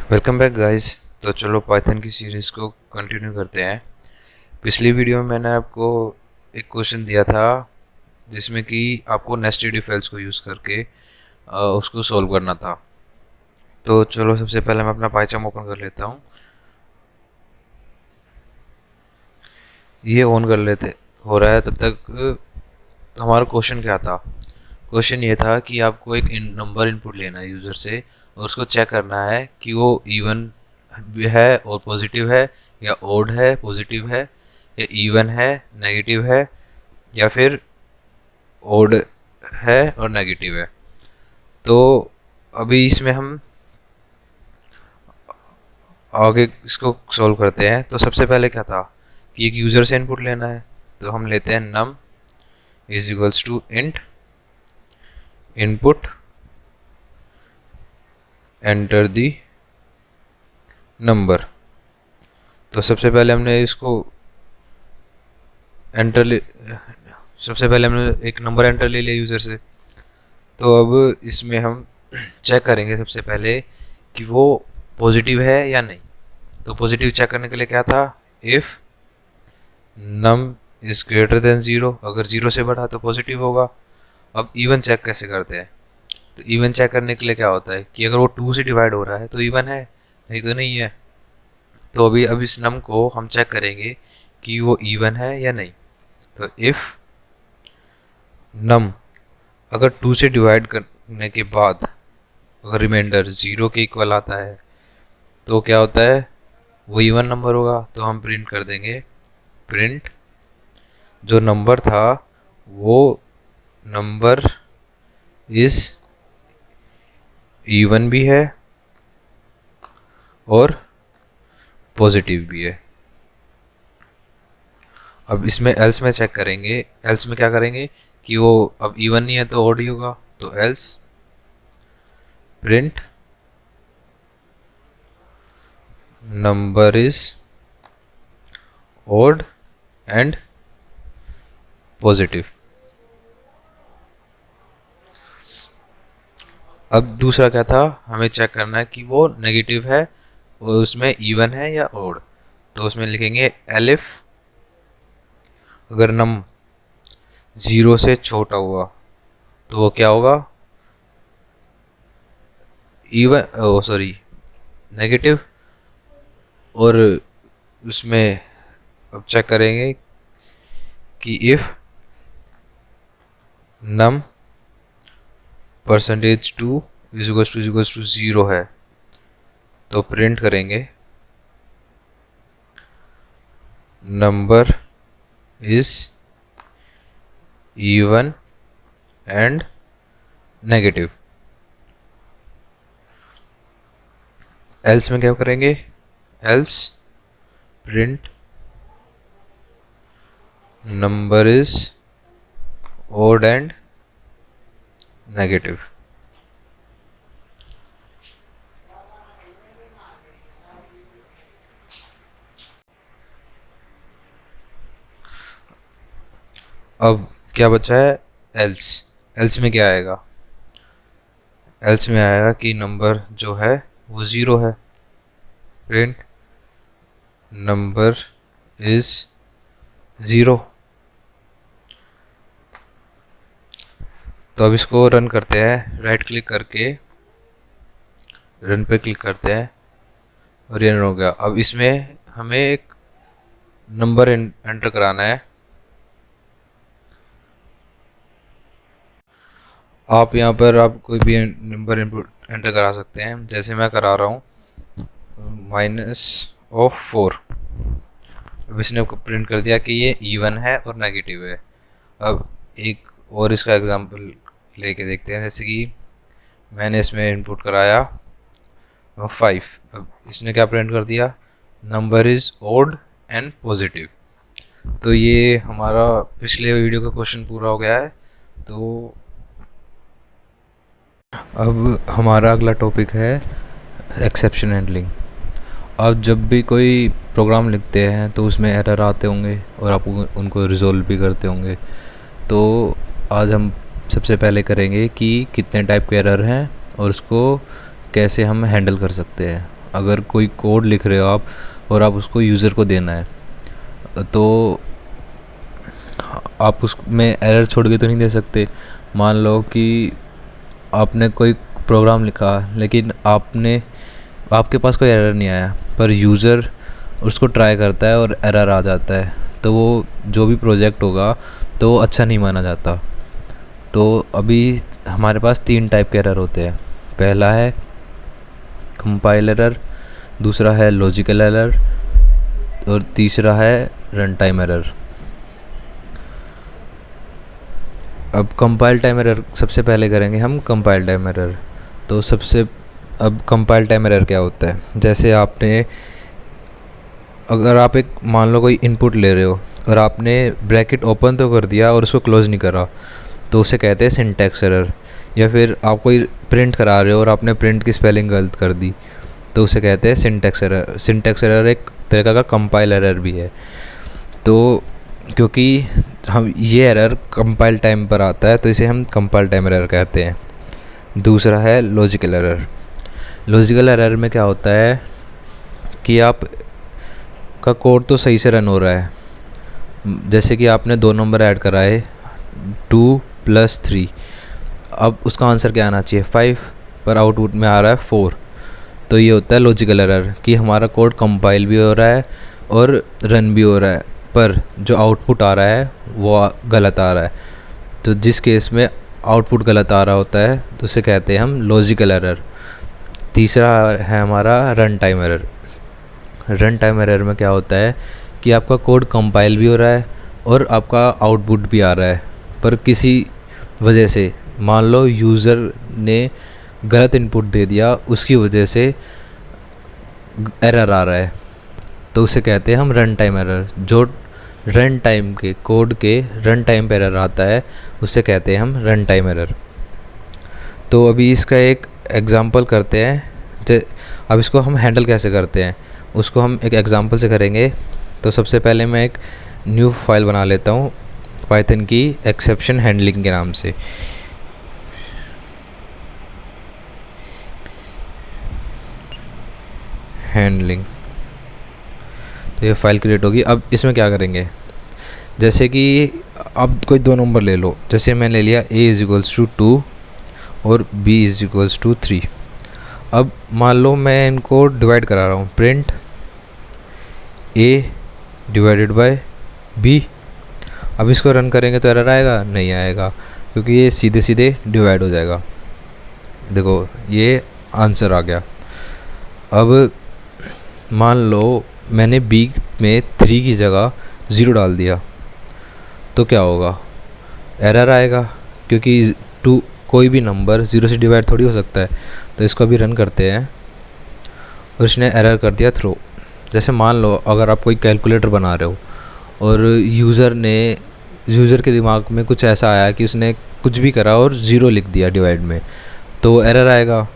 Welcome back guys. तो चलो Python की सीरीज़ को कंटिन्यू करते हैं। पिछली वीडियो में मैंने आपको एक क्वेश्चन दिया था जिसमें कि आपको नेस्टेड इफ एल्स को यूज़ करके उसको सॉल्व करना था। तो चलो सबसे पहले मैं अपना पाइथन ओपन कर लेता हूँ। ये ऑन कर लेते हो रहा है तब तक। तो हमारा क्वेश्चन क्या था? क्वेश्चन ये था कि आपको एक नंबर इनपुट लेना है यूज़र से और उसको चेक करना है कि वो इवन है और पॉजिटिव है, या ओड है पॉजिटिव है, या इवन है नेगेटिव है, या फिर ओड है और नेगेटिव है। तो अभी इसमें हम आगे इसको सॉल्व करते हैं। तो सबसे पहले क्या था कि एक यूज़र से इनपुट लेना है। तो हम लेते हैं num is equals to int input enter the number. तो सबसे पहले हमने इसको सबसे पहले हमने एक नंबर एंटर ले लिया यूज़र से। तो अब इसमें हम चेक करेंगे सबसे पहले कि वो पॉजिटिव है या नहीं। तो पॉजिटिव चेक करने के लिए क्या था, if num is greater than zero, अगर ज़ीरो से बड़ा तो पॉजिटिव होगा। अब इवन चेक कैसे करते हैं? तो इवन चेक करने के लिए क्या होता है कि अगर वो टू से डिवाइड हो रहा है तो इवन है, नहीं तो नहीं है। तो अभी अब इस नम को हम चेक करेंगे कि वो इवन है या नहीं। तो इफ़ नम अगर टू से डिवाइड करने के बाद अगर रिमाइंडर ज़ीरो के इक्वल आता है तो क्या होता है, वो इवन नंबर होगा। तो हम प्रिंट कर देंगे, प्रिंट जो नंबर था वो नंबर इज इवन भी है और पॉजिटिव भी है। अब इसमें एल्स में चेक करेंगे। एल्स में क्या करेंगे कि वो अब इवन नहीं है तो ऑड ही होगा। तो else print number is odd and positive. अब दूसरा क्या था, हमें चेक करना है कि वो नेगेटिव है, वो उसमें इवन है या ऑड। तो उसमें लिखेंगे एलिफ अगर नम ज़ीरो से छोटा हुआ तो वो क्या होगा, इवन सॉरी नेगेटिव। और उसमें अब चेक करेंगे कि if num percentage two is to zero है तो प्रिंट करेंगे number is even and negative. Else में क्या करेंगे, else print number is odd and negative. अब क्या बचा है, एल्स। एल्स में क्या आएगा, एल्स में आएगा कि नंबर जो है वो ज़ीरो है, प्रिंट नंबर इज ज़ीरो। तो अब इसको रन करते हैं, राइट क्लिक करके रन पे क्लिक करते हैं और ये रन हो गया। अब इसमें हमें एक नंबर एंटर कराना है। आप यहाँ पर आप कोई भी नंबर इनपुट एंटर करा सकते हैं, जैसे मैं करा रहा हूँ -4। अब इसने प्रिंट कर दिया कि ये इवन है और नेगेटिव है। अब एक और इसका एग्जांपल लेके देखते हैं, जैसे कि मैंने इसमें इनपुट कराया 5। अब इसने क्या प्रिंट कर दिया, number is odd and positive. तो ये हमारा पिछले वीडियो का क्वेश्चन पूरा हो गया है। तो अब हमारा अगला टॉपिक है एक्सेप्शन हैंडलिंग। आप जब भी कोई प्रोग्राम लिखते हैं तो उसमें एरर आते होंगे और आप उनको रिजोल्व भी करते होंगे। तो आज हम सबसे पहले करेंगे कि कितने टाइप के एरर हैं और उसको कैसे हम हैंडल कर सकते हैं। अगर कोई कोड लिख रहे हो आप और आप उसको यूज़र को देना है, तो आप उसमें एरर छोड़ के तो नहीं दे सकते। मान लो कि आपने कोई प्रोग्राम लिखा लेकिन आपके पास कोई एरर नहीं आया, पर यूज़र उसको ट्राई करता है और एरर आ जाता है, तो वो जो भी प्रोजेक्ट होगा तो वो अच्छा नहीं माना जाता। तो अभी हमारे पास 3 टाइप के एरर होते हैं। पहला है कंपाइल एरर, दूसरा है लॉजिकल एरर और तीसरा है रन टाइम एरर। अब कंपाइल टाइम एरर सबसे पहले करेंगे हम कंपाइल टाइम एरर। तो अब कंपाइल टाइम एरर क्या होता है? जैसे अगर आप एक मान लो कोई इनपुट ले रहे हो और आपने ब्रैकेट ओपन तो कर दिया और उसको क्लोज़ नहीं करा, तो उसे कहते हैं सिंटैक्स एरर। या फिर आप कोई प्रिंट करा रहे हो और आपने प्रिंट की स्पेलिंग गलत कर दी, तो उसे कहते हैं सिंटैक्स एरर। सिंटैक्स एरर एक तरह का कंपाइल एरर भी है। तो क्योंकि हम ये एरर कंपाइल टाइम पर आता है तो इसे हम कंपाइल टाइम एरर कहते हैं। दूसरा है लॉजिकल एरर। लॉजिकल एरर में क्या होता है कि आप का कोड तो सही से रन हो रहा है, जैसे कि आपने 2 नंबर ऐड कराए 2 + 3, अब उसका आंसर क्या आना चाहिए 5, पर आउटपुट में आ रहा है 4। तो ये होता है लॉजिकल एरर कि हमारा कोड कंपाइल भी हो रहा है और रन भी हो रहा है, पर जो आउटपुट आ रहा है वो गलत आ रहा है। तो जिस केस में आउटपुट गलत आ रहा होता है तो उसे कहते हैं हम लॉजिकल एरर। तीसरा है हमारा run time error. Run time error में क्या होता है कि आपका कोड कंपाइल भी हो रहा है और आपका आउटपुट भी आ रहा है, पर किसी वजह से मान लो यूज़र ने गलत इनपुट दे दिया, उसकी वजह से एरर आ रहा है, तो उसे कहते हैं हम रन टाइम एरर। जो रन टाइम के कोड के रन टाइम पर एरर आता है उसे कहते हैं हम रन टाइम एरर। तो अभी इसका एक एग्ज़ाम्पल करते हैं। अब इसको हम हैंडल कैसे करते हैं उसको हम एक एग्ज़ाम्पल से करेंगे। तो सबसे पहले मैं एक न्यू फाइल बना लेता हूँ पाइथन की एक्सेप्शन हैंडलिंग के नाम से। हैंडलिंग, तो ये फाइल क्रिएट होगी। अब इसमें क्या करेंगे, जैसे कि अब कोई 2 नंबर ले लो, जैसे मैं ले लिया a = 2 और b = 3। अब मान लो मैं इनको डिवाइड करा रहा हूँ, प्रिंट a / b। अब इसको रन करेंगे तो एरर आएगा? नहीं आएगा, क्योंकि ये सीधे सीधे डिवाइड हो जाएगा। देखो ये आंसर आ गया। अब मान लो मैंने b में 3 की जगह 0 डाल दिया, तो क्या होगा? एरर आएगा, क्योंकि कोई भी नंबर 0 से डिवाइड थोड़ी हो सकता है। तो इसको अभी रन करते हैं और इसने एरर कर दिया थ्रो। जैसे मान लो अगर आप कोई कैलकुलेटर बना रहे हो और यूज़र के दिमाग में कुछ ऐसा आया कि उसने कुछ भी करा और 0 लिख दिया डिवाइड में, तो एरर आएगा।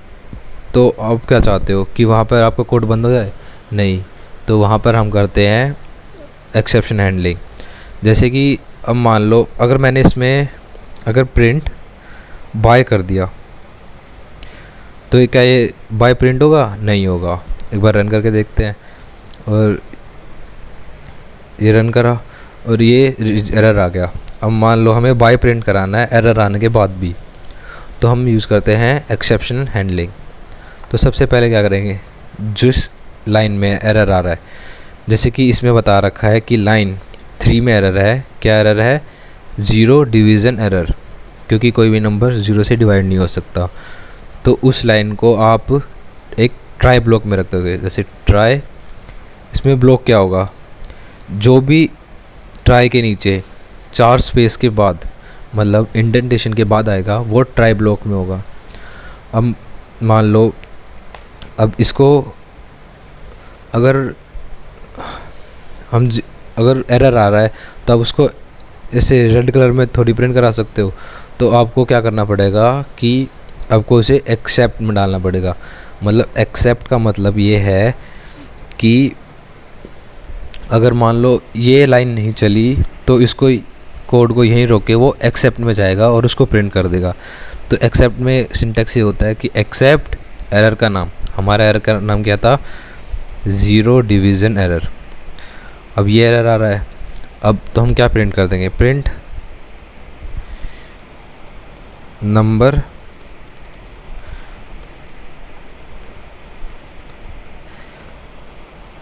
तो अब क्या चाहते हो कि वहाँ पर आपका कोड बंद हो जाए? नहीं, तो वहाँ पर हम करते हैं एक्सेप्शन हैंडलिंग। जैसे कि अब मान लो अगर मैंने इसमें अगर प्रिंट बाय कर दिया, तो क्या ये बाय प्रिंट होगा? नहीं होगा। एक बार रन करके देखते हैं। और ये रन करा और ये एरर आ गया। अब मान लो हमें बाय प्रिंट कराना है एरर आने के बाद भी, तो हम यूज़ करते हैं एक्सेप्शन हैंडलिंग। तो सबसे पहले क्या करेंगे, जिस लाइन में एरर आ रहा है, जैसे कि इसमें बता रखा है कि लाइन 3 में एरर है। क्या एरर है? 0 डिवीज़न एरर, क्योंकि कोई भी नंबर 0 से डिवाइड नहीं हो सकता। तो उस लाइन को आप एक ट्राई ब्लॉक में रख दोगे। जैसे ट्राई, इसमें ब्लॉक क्या होगा? जो भी ट्राई के नीचे 4 स्पेस के बाद, मतलब इंडेंटेशन के बाद आएगा, वो ट्राई ब्लॉक में होगा। अब मान लो अब इसको अगर एरर आ रहा है तो अब उसको ऐसे रेड कलर में थोड़ी प्रिंट करा सकते हो। तो आपको क्या करना पड़ेगा कि आपको इसे एक्सेप्ट में डालना पड़ेगा। मतलब एक्सेप्ट का मतलब ये है कि अगर मान लो ये लाइन नहीं चली तो इसको कोड को यहीं रोक के वो एक्सेप्ट में जाएगा और उसको प्रिंट कर देगा। तो एक्सेप्ट में सिंटैक्स ये होता है कि एक्सेप्ट एरर का नाम, हमारा एरर का नाम क्या था, ज़ीरो डिवीज़न एरर। अब ये एरर आ रहा है, अब तो हम क्या प्रिंट कर देंगे, print number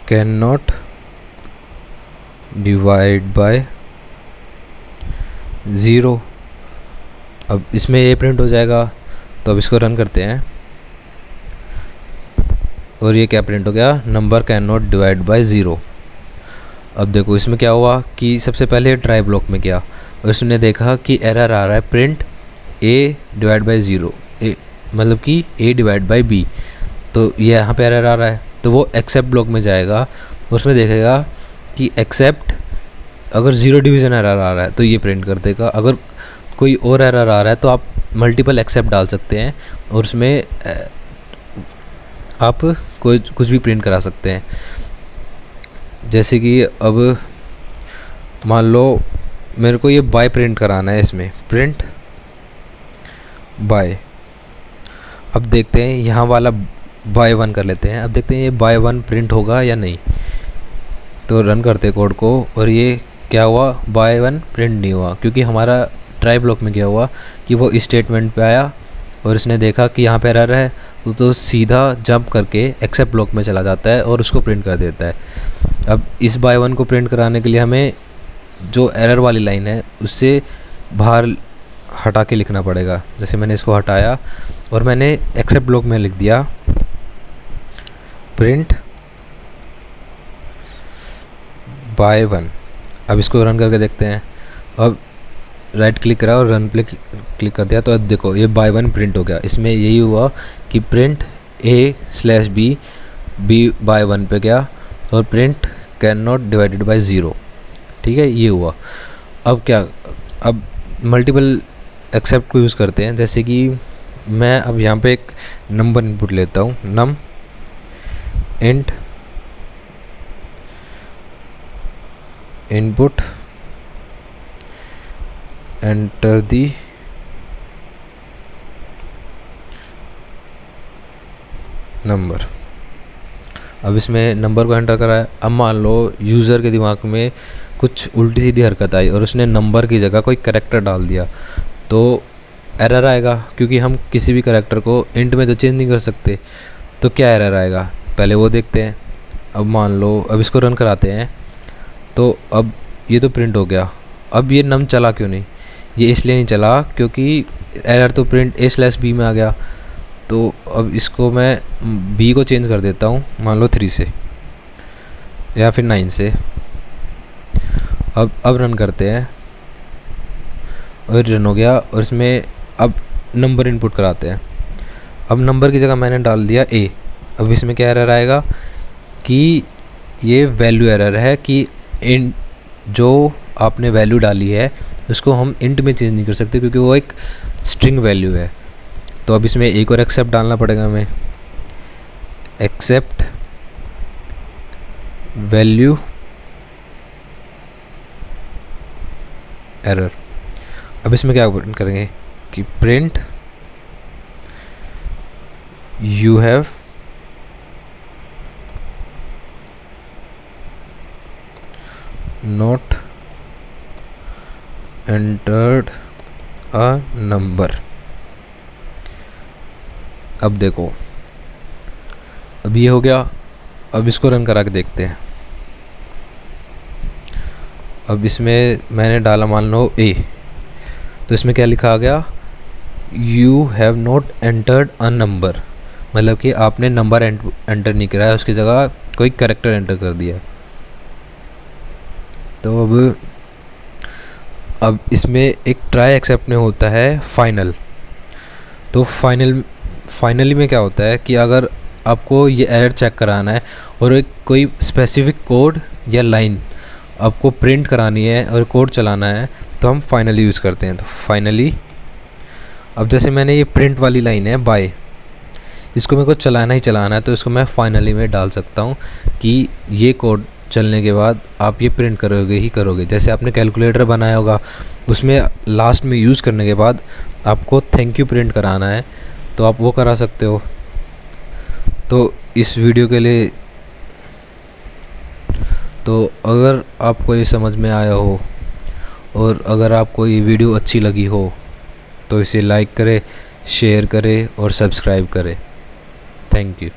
can not divide by zero. अब इसमें ये प्रिंट हो जाएगा, तो अब इसको रन करते हैं और ये क्या प्रिंट हो गया, number can not divide by zero. अब देखो इसमें क्या हुआ कि सबसे पहले ट्राई ब्लॉक में गया और उसने देखा कि एरर आ रहा है print A divide by zero, A मतलब कि ए डिवाइड बाई बी, तो ये यहाँ पे एरर आ रहा है। तो वो एक्सेप्ट ब्लॉक में जाएगा, उसमें देखेगा कि एक्सेप्ट, अगर ज़ीरो डिवीज़न एरर आ रहा है तो ये प्रिंट कर देगा। अगर कोई और एरर आ रहा है तो आप मल्टीपल एक्सेप्ट डाल सकते हैं और उसमें आप कोई कुछ भी प्रिंट करा सकते हैं। जैसे कि अब मान लो मेरे को ये बाय प्रिंट कराना है, इसमें प्रिंट बाय। अब देखते हैं यहाँ वाला बाय वन कर लेते हैं। अब देखते हैं ये बाय वन प्रिंट होगा या नहीं। तो रन करते हैं कोड को और ये क्या हुआ, बाय वन प्रिंट नहीं हुआ, क्योंकि हमारा ट्राई ब्लॉक में क्या हुआ कि वो स्टेटमेंट पे आया और इसने देखा कि यहाँ पे एरर है, तो सीधा जंप करके एक्सेप्ट ब्लॉक में चला जाता है और उसको प्रिंट कर देता है। अब इस बाय वन को प्रिंट कराने के लिए हमें जो एरर वाली लाइन है उससे बाहर हटा के लिखना पड़ेगा। जैसे मैंने इसको हटाया और मैंने एक्सेप्ट ब्लॉक में लिख दिया प्रिंट बाय वन। अब इसको रन करके देखते हैं। अब राइट क्लिक करा और रन पे क्लिक कर दिया, तो अब देखो ये बाय वन प्रिंट हो गया। इसमें यही हुआ कि print A slash B, B by one पे गया और print can not divided by zero. ठीक है, ये हुआ। अब क्या, अब मल्टीपल एक्सेप्ट को यूज़ करते हैं। जैसे कि मैं अब यहाँ पे एक नंबर इनपुट लेता हूँ, num int input enter the number. अब इसमें नंबर को एंटर करा है। अब मान लो यूज़र के दिमाग में कुछ उल्टी सीधी हरकत आई और उसने नंबर की जगह कोई करैक्टर डाल दिया, तो एरर आएगा, क्योंकि हम किसी भी करैक्टर को इंट में तो चेंज नहीं कर सकते। तो क्या एरर आएगा पहले वो देखते हैं। अब मान लो, अब इसको रन कराते हैं, तो अब ये तो प्रिंट हो गया। अब ये नम चला क्यों नहीं, ये इसलिए नहीं चला क्योंकि एरर तो प्रिंट ए स्लैश बी में आ गया। तो अब इसको मैं बी को चेंज कर देता हूँ, मान लो 3 से या फिर 9 से। अब रन करते हैं और रन हो गया और इसमें अब नंबर इनपुट कराते हैं। अब नंबर की जगह मैंने डाल दिया ए। अब इसमें क्या एरर आएगा कि ये वैल्यू एरर है कि इन जो आपने वैल्यू डाली है उसको हम इंट में चेंज नहीं कर सकते, क्योंकि वो एक स्ट्रिंग वैल्यू है। तो अब इसमें एक और एक्सेप्ट डालना पड़ेगा हमें, एक्सेप्ट वैल्यू एरर। अब इसमें क्या प्रिंट करेंगे कि print you have not entered a number. अब देखो, अब ये हो गया। अब इसको रन करा के देखते हैं। अब इसमें मैंने डाला मान लो ए, तो इसमें क्या लिखा आ गया, you have not entered a number, मतलब कि आपने नंबर एंटर नहीं कराया, उसकी जगह कोई कैरेक्टर एंटर कर दिया। तो अब इसमें एक ट्राई एक्सेप्ट में होता है फाइनल। तो फाइनली में क्या होता है कि अगर आपको ये एरर चेक कराना है और एक कोई स्पेसिफिक कोड या लाइन आपको प्रिंट करानी है और कोड चलाना है, तो हम फाइनली यूज़ करते हैं। तो फाइनली, अब जैसे मैंने ये प्रिंट वाली लाइन है बाय, इसको मेरे को चलाना ही चलाना है, तो इसको मैं फाइनली में डाल सकता हूँ कि ये कोड चलने के बाद आप ये प्रिंट करोगे ही करोगे। जैसे आपने कैलकुलेटर बनाया होगा, उसमें लास्ट में यूज़ करने के बाद आपको थैंक यू प्रिंट कराना है, तो आप वो करा सकते हो। तो इस वीडियो के लिए, तो अगर आपको ये समझ में आया हो और अगर आपको ये वीडियो अच्छी लगी हो तो इसे लाइक करें, शेयर करें और सब्सक्राइब करें। Thank you.